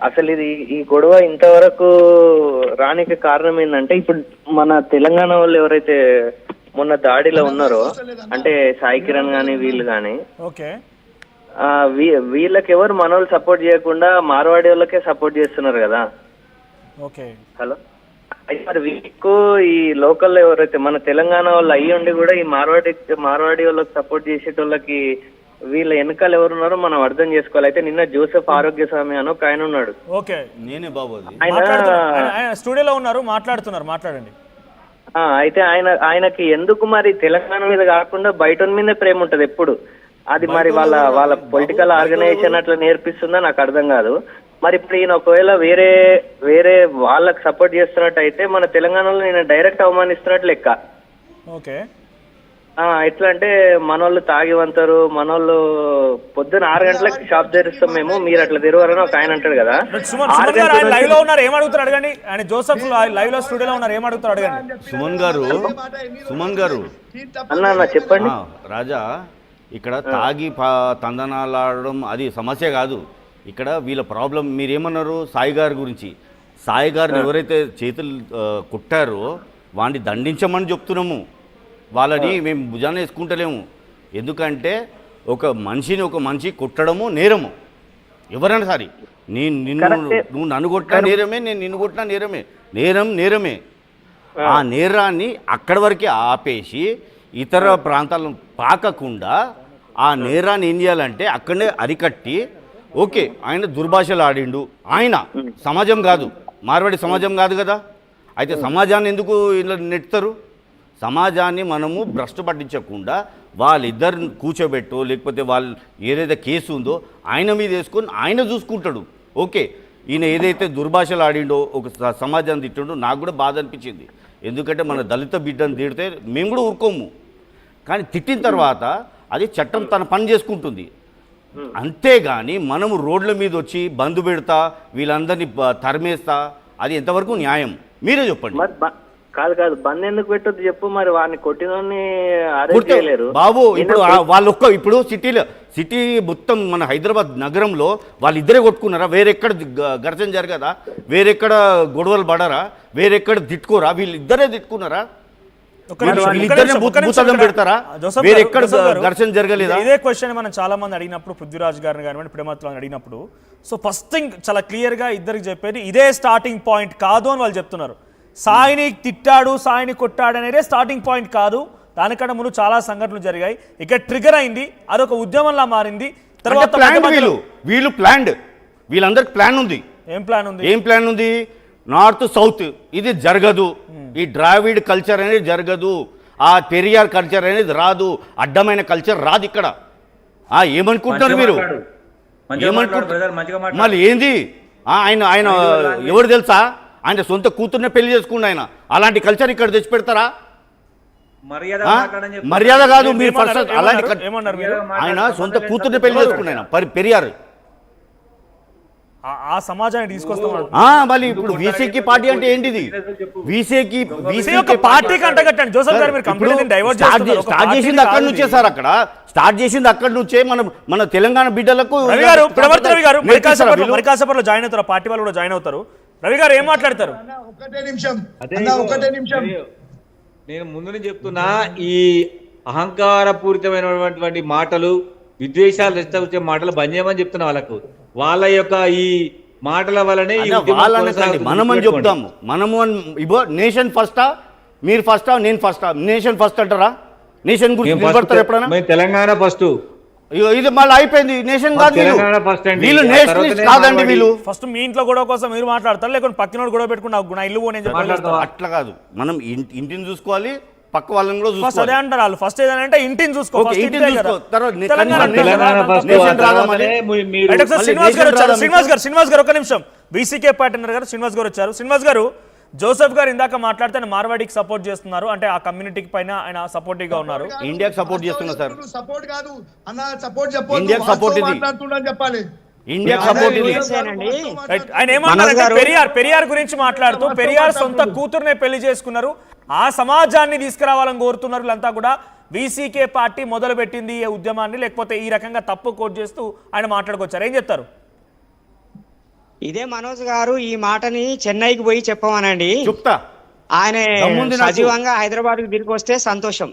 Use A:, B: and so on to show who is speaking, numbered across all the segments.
A: అసలు ఇది ఈ గొడవ ఇంతవరకు రానికి కారణం ఏంటంటే, ఇప్పుడు మన తెలంగాణ వాళ్ళు ఎవరైతే మొన్న దాడిలో ఉన్నారో, అంటే సాయి కిరణ్ గానీ వీళ్ళు కానీ,
B: ఓకే,
A: వీళ్ళకి ఎవరు మనోళ్ళు సపోర్ట్ చేయకుండా మార్వాడి వాళ్ళకే సపోర్ట్ చేస్తున్నారు కదా.
B: ఓకే,
A: హలో, అయితే మరి వీళ్ళకు ఈ లోకల్లో ఎవరైతే మన తెలంగాణ వాళ్ళు అయ్యి ఉండి కూడా ఈ మార్వాడి వాళ్ళకి సపోర్ట్ చేసేటోళ్ళకి వీళ్ళ వెనకాల ఎవరున్నారో మనం అర్థం చేసుకోవాలి. అయితే నిన్న జోసెఫ్ ఆరోగ్య స్వామి అని ఒక ఆయన ఉన్నాడు.
B: ఓకే,
C: నేనే బాబు
B: ఆయన స్టూడియోలో ఉన్నారు, మాట్లాడండి.
A: అయితే ఆయనకి ఎందుకు మరి తెలంగాణ మీద కాకుండా బయట మీద ప్రేమ ఉంటది ఎప్పుడు. అది మరి వాళ్ళ పొలిటికల్ ఆర్గనైజేషన్ అట్లా నేర్పిస్తుందా నాకు అర్థం కాదు. మరి ఇప్పుడు ఈయన ఒకవేళ వేరే వాళ్ళకి సపోర్ట్ చేస్తున్నట్టు అయితే మన తెలంగాణలో నేను డైరెక్ట్ అవమానిస్తున్నట్టు లెక్క.
B: ఓకే,
A: ఎట్లా అంటే మనోళ్ళు తాగి వంతారు, మనోళ్ళు పొద్దున 6 గంటలకు షాప్ తెరుస్తాం మేము, మీరు అట్లా తెరవారని ఒక ఆయన అంటాడు కదా.
B: లైవ్ లో ఉన్నారు, ఏమడుగుతారు అడగండి. ఆయన జోసెఫ్ లైవ్ లో స్టూడియోలో ఉన్నారు, ఏమడుగుతారు అడగండి.
C: సుమన్ గారు
A: అన్న చెప్పండి.
C: రాజా, ఇక్కడ తాగి తందనాలాడడం అది సమస్య కాదు. ఇక్కడ వీళ్ళ ప్రాబ్లం మీరేమన్నారు సాయి గారి గురించి. సాయి గారిని ఎవరైతే చేతులు కుట్టారో వాడిని దండించమని చెప్తున్నాము. వాళ్ళని మేము భుజాన వేసుకుంటలేము. ఎందుకంటే ఒక మనిషి కొట్టడము నేరము. ఎవరైనా సరే, నువ్వు నన్ను కొట్టినా నేరమే, నేను నిన్ను కొట్టినా నేరమే. నేరమే. ఆ నేరాన్ని అక్కడి వరకే ఆపేసి ఇతర ప్రాంతాలను పాకకుండా ఆ నేరాన్ని ఏం చేయాలంటే అక్కడనే అరికట్టి, ఓకే ఆయన దుర్భాషలు ఆడిండు, ఆయన సమాజం కాదు, మార్వాడి సమాజం కాదు కదా. అయితే సమాజాన్ని ఎందుకు ఇలా నెట్టుతారు? సమాజాన్ని మనము భ్రష్టు పట్టించకుండా వాళ్ళిద్దరిని కూర్చోబెట్టో, లేకపోతే వాళ్ళు ఏదైతే కేసు ఉందో ఆయన మీద వేసుకొని ఆయన చూసుకుంటాడు. ఓకే, ఈయన ఏదైతే దుర్భాషలు ఆడిండో, ఒక సమాజాన్ని తిట్టిండో, నాకు కూడా బాధ అనిపించింది. ఎందుకంటే మన దళిత బిడ్డను తిడితే మేము కూడా ఊరుకోము. కానీ తిట్టిన తర్వాత అది చట్టం తన పని చేసుకుంటుంది. అంతేగాని మనము రోడ్ల మీద వచ్చి బంద్ పెడతా, వీళ్ళందరినీ తరిమేస్తా, అది ఎంతవరకు న్యాయం? మీరే చెప్పండి.
A: కాదు, బంద్ ఎందుకు పెట్టొద్దు చెప్పు. మరి వాడిని కొట్టినోని అరెస్ట్ చేయలేరు
C: బాబు. ఇప్పుడు సిటీ మొత్తం మన హైదరాబాద్ నగరంలో వాళ్ళిద్దరే కొట్టుకున్నారా? వేరెక్కడ ఘర్షణ జరగదా? వేరెక్కడ గొడవలు పడరా? వేరెక్కడ తిట్టుకోరా? వీళ్ళిద్దరే తిట్టుకున్నారా? పెడతారా? వేరెక్కడ ఘర్షణ జరగలేదా?
B: ఇదే క్వశ్చన్ మనం చాలా మంది అడిగినప్పుడు, పృథ్వీరాజ్ గారిని కానివ్వండి, ప్రేమతో అడిగినప్పుడు, సో ఫస్ట్ థింగ్ చాలా క్లియర్ గా ఇద్దరికి చెప్పేది ఇదే స్టార్టింగ్ పాయింట్ కాదు అని వాళ్ళు చెప్తున్నారు. సాయిని తిట్టాడు, సాయిని కొట్టాడు అనేది స్టార్టింగ్ పాయింట్ కాదు. దానికన్నా ముందు చాలా సంఘటనలు జరిగాయి. ఇక ట్రిగర్ అయింది, అదొక ఉద్యమంలా మారింది. తర్వాత
C: వీళ్ళందరికి ప్లాన్ ఉంది.
B: ఏం ప్లాన్ ఉంది?
C: నార్త్ సౌత్ ఇది జరగదు. ఈ ద్రావిడ్ కల్చర్ అనేది జరగదు. ఆ పెరియార్ కల్చర్ అనేది రాదు. అడ్డమైన కల్చర్ రాదు ఇక్కడ. ఏమనుకుంటున్నారు మీరు? మళ్ళీ ఏంది? ఆయన ఎవరు తెలుసా? ఆయన సొంత కూతుర్నే పెళ్లి చేసుకుండు ఆయన. అలాంటి కల్చర్ ఇక్కడ తెచ్చి పెడతారా? మర్యాద కాదు. మీరు ఫస్ట్ అలాంటి ఆయన సొంత కూతుర్ని పెళ్లి చేసుకుండు ఆయన పెరియార్.
B: ఆ సమాజాన్ని తీసుకొస్తాం.
C: మళ్ళీ ఇప్పుడు వీసీకి పార్టీ అంటే ఏంటిది? వీసీకి
B: పార్టీకి అంటగట్టండి జోసెఫ్ గారు.
C: స్టార్ట్ చేసింది అక్కడి నుంచే సార్. అక్కడ స్టార్ట్ చేసింది అక్కడి నుంచే. మన తెలంగాణ బిడ్డలకు
B: రవి గారు మరికాసేపట్లో జాయిన్ అవుతారు, పార్టీ వాళ్ళు కూడా జాయిన్ అవుతారు. రవి గారు ఏం మాట్లాడతారు?
D: ఒకటే నిమిషం. నేను ముందు నుంచి చెప్తున్నా, ఈ అహంకారపూరితమైనటువంటి మాటలు, విద్వేషాలు రెచ్చగొచ్చే మాటలు బంద్ చేయమని చెప్తున్నా వాళ్ళకు. వాళ్ళ యొక్క ఈ మాటల వల్లనే
C: మనమని చెప్తాము. మనము నేషన్ ఫస్టా, మీరు ఫస్టా, నేను ఫస్టా? నేషన్ ఫస్ట్ అంటారా? నేషన్ గురించి ఎప్పుడైనా
D: తెలంగాణ ఫస్ట్,
C: ఇది మళ్ళీ అయిపోయింది. నేషన్ కాదు వీళ్ళు, నేషనలిస్ట్ కాదండి వీళ్ళు.
B: ఫస్ట్ మీ ఇంట్లో గొడవ కోసం మీరు మాట్లాడతారు, లేకపోతే పక్కన గొడవ పెట్టుకుని ఇల్లు
C: అట్లా కాదు. మనం ఇంటిని చూసుకోవాలి, పక్క వాళ్ళని కూడా చూసుకోవాలి.
B: అదే అంటారు వాళ్ళు. ఫస్ట్ ఏదంటే ఇంటిని చూసుకోవాలి. శ్రీనివాస్ గారు ఒక నిమిషం. బీసీకే పార్టీ అన్నారు కదా, శ్రీనివాస్ గారు వచ్చారు. శ్రీనివాస్ గారు, జోసెఫ్ గారు ఇందాక మాట్లాడితే మార్వాడికి సపోర్ట్ చేస్తున్నారు, అంటే ఆ కమ్యూనిటీకి పైన ఆయన సపోర్టివ్ గా ఉన్నారు.
C: ఇండియాకి సపోర్ట్ చేస్తున్నారు సార్.
D: సపోర్ట్ కాదు అన్న, సపోర్ట్
C: ఇండియాకి సపోర్ట్
D: చెప్పాలి.
C: ఇండియాకి సపోర్ట్
B: ఆయన ఏమన్నారు? పెరియార్ గురించి మాట్లాడుతూ, పెరియార్ సొంత కూతురునే పెళ్లి చేసుకున్నారు, ఆ సమాజాన్ని తీసుకురావాలని కోరుతున్నారు వీళ్ళంతా కూడా. వీసీకే పార్టీ మొదలు పెట్టింది ఈ ఉద్యమాన్ని, లేకపోతే ఈ రకంగా తప్పు కోట్ చేస్తూ ఆయన మాట్లాడుకొచ్చారు. ఏం చెప్తారు?
E: ఇదే మనోజ్ గారు ఈ మాటని చెన్నైకి పోయి చెప్పమనండి.
C: చెప్తా
E: ఆయన
C: దమ్ముంది నాకు.
E: సజీవంగా హైదరాబాద్ కు తిరిగి వస్తే సంతోషం.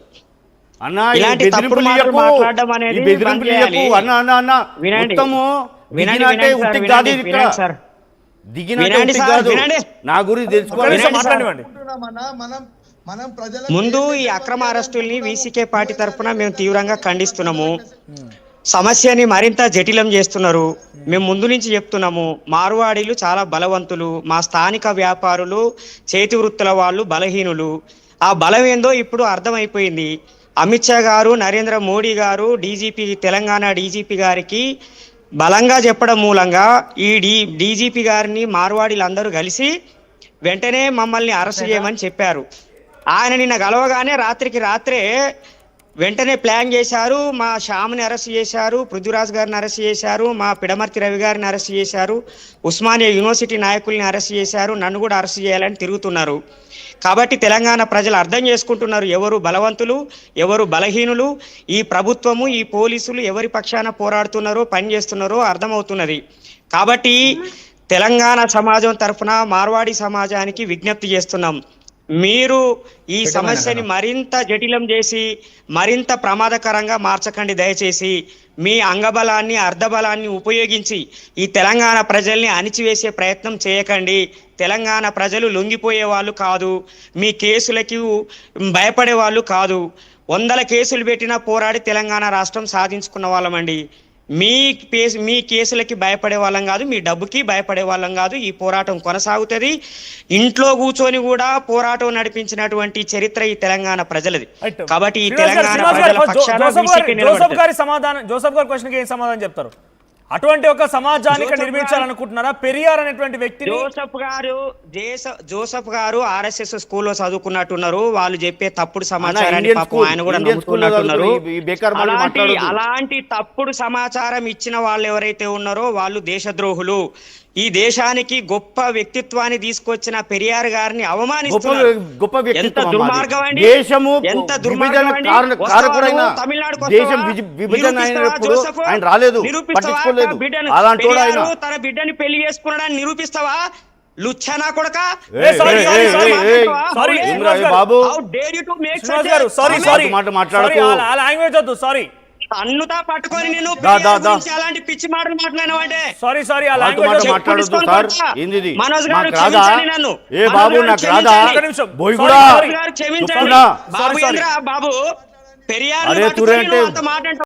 C: అన్నా
E: ఇలాంటి
C: ఈ
E: తప్పుడు
C: బెదిరింపులు
E: మాటలు
C: ఇయ్యకు.
E: మాట్లాడడం అనేది
C: ఈ బెదిరింపులు
E: బంద్ చేయాలి.
C: ఇయ్యకు. అన్న
E: వినండి.
C: మొత్తము
E: వినండి,
C: దిగినంటే
E: వినండి సార్,
C: ఉట్టికి కాదు
E: వినండి,
C: ఇది ఇక్కడ.
E: వినండి సార్.
C: దిగినంటే
E: వినండి
C: ఉట్టికి
E: సార్,
C: కాదు.
E: వినండి.
C: నా గురించి
B: ఒక్క
C: తెలుసుకోవాలి.
B: నిమిషం
E: వినండి
B: మాట్లాడివ్వండి.
F: మనం ప్రజలకు
E: ముందు ఈ అక్రమ అరెస్టుల్ని వీసీకే పార్టీ తరఫున మేము తీవ్రంగా ఖండిస్తున్నాము. సమస్యని మరింత జటిలం చేస్తున్నారు. మేము ముందు నుంచి చెప్తున్నాము, మార్వాడీలు చాలా బలవంతులు, మా స్థానిక వ్యాపారులు చేతి వృత్తుల వాళ్ళు బలహీనులు. ఆ బలం ఏందో ఇప్పుడు అర్థమైపోయింది. అమిత్ షా గారు, నరేంద్ర మోడీ గారు డీజీపీ, తెలంగాణ డీజీపీ గారికి బలంగా చెప్పడం మూలంగా ఈ డీజీపీ గారిని మార్వాడీలందరూ కలిసి వెంటనే మమ్మల్ని అరెస్ట్ చేయమని చెప్పారు. ఆయన నిన్న గలవగానే రాత్రికి రాత్రే వెంటనే ప్లాన్ చేశారు. మా శ్యామ్ని అరెస్ట్ చేశారు, పృథ్వీరాజ్ గారిని అరెస్ట్ చేశారు, మా పిడమర్తి రవి గారిని అరెస్ట్ చేశారు, ఉస్మానియా యూనివర్సిటీ నాయకుల్ని అరెస్ట్ చేశారు, నన్ను కూడా అరెస్ట్ చేయాలని తిరుగుతున్నారు. కాబట్టి తెలంగాణ ప్రజలు అర్థం చేసుకుంటున్నారు ఎవరు బలవంతులు, ఎవరు బలహీనులు. ఈ ప్రభుత్వము, ఈ పోలీసులు ఎవరి పక్షాన పోరాడుతున్నారో, పనిచేస్తున్నారో అర్థమవుతున్నది. కాబట్టి తెలంగాణ సమాజం తరఫున మార్వాడి సమాజానికి విజ్ఞప్తి చేస్తున్నాం, మీరు ఈ సమస్యని మరింత జటిలం చేసి మరింత ప్రమాదకరంగా మార్చకండి. దయచేసి మీ అంగబలాన్ని, అర్ధబలాన్ని ఉపయోగించి ఈ తెలంగాణ ప్రజల్ని అణిచివేసే ప్రయత్నం చేయకండి. తెలంగాణ ప్రజలు లొంగిపోయే వాళ్ళు కాదు, మీ కేసులకి భయపడే వాళ్ళు కాదు. 100 కేసులు పెట్టినా పోరాడి తెలంగాణ రాష్ట్రం సాధించుకున్న వాళ్ళమండి. మీ కేసులకి భయపడే వాళ్ళం కాదు, మీ డబ్బుకి భయపడే వాళ్ళం కాదు. ఈ పోరాటం కొనసాగుతుంది. ఇంట్లో కూర్చొని కూడా పోరాటం నడిపించినటువంటి చరిత్ర ఈ తెలంగాణ ప్రజలది. కాబట్టి ఈ తెలంగాణ ప్రజల పక్షాన
B: జోసఫ్ గారి క్వశ్చన్కి ఏం సమాధానం చెప్తారు? అటువంటి ఒక సమాజాన్ని ఇక్కడ నిర్మించాలనుకుంటున్నారా? పెరియార్ అనేటువంటి వ్యక్తి
E: జోసఫ్ గారు ఆర్ఎస్ఎస్ స్కూల్లో చదువుకున్నట్టున్నారు. వాళ్ళు చెప్పే తప్పుడు సమాచారాన్ని పాపం ఆయన కూడా నమ్ముతున్నట్టున్నారు. అలాంటి తప్పుడు సమాచారం ఇచ్చిన వాళ్ళు ఎవరైతే ఉన్నారో వాళ్ళు దేశద్రోహులు. ఈ దేశానికి గొప్ప వ్యక్తిత్వాన్ని తీసుకొచ్చిన పెరియార్ గారిని అవమానిస్తున్నారు. ఎంత దుర్మార్గం అండి, ఎంత దుర్మార్గం అండి. తమిళనాడుకు తన బిడ్డని పెళ్లి చేసుకున్నాడని నిరూపిస్తావా? లుచ్చనా కొడక. అన్నుతా పట్టుకొని నేను అలాంటి పిచ్చి మాటలు మాట్లాడినావంటే మనోజ్ గారు క్షమించండి, నన్ను క్షమించండి. బాబు పెరియార్ అంత మాట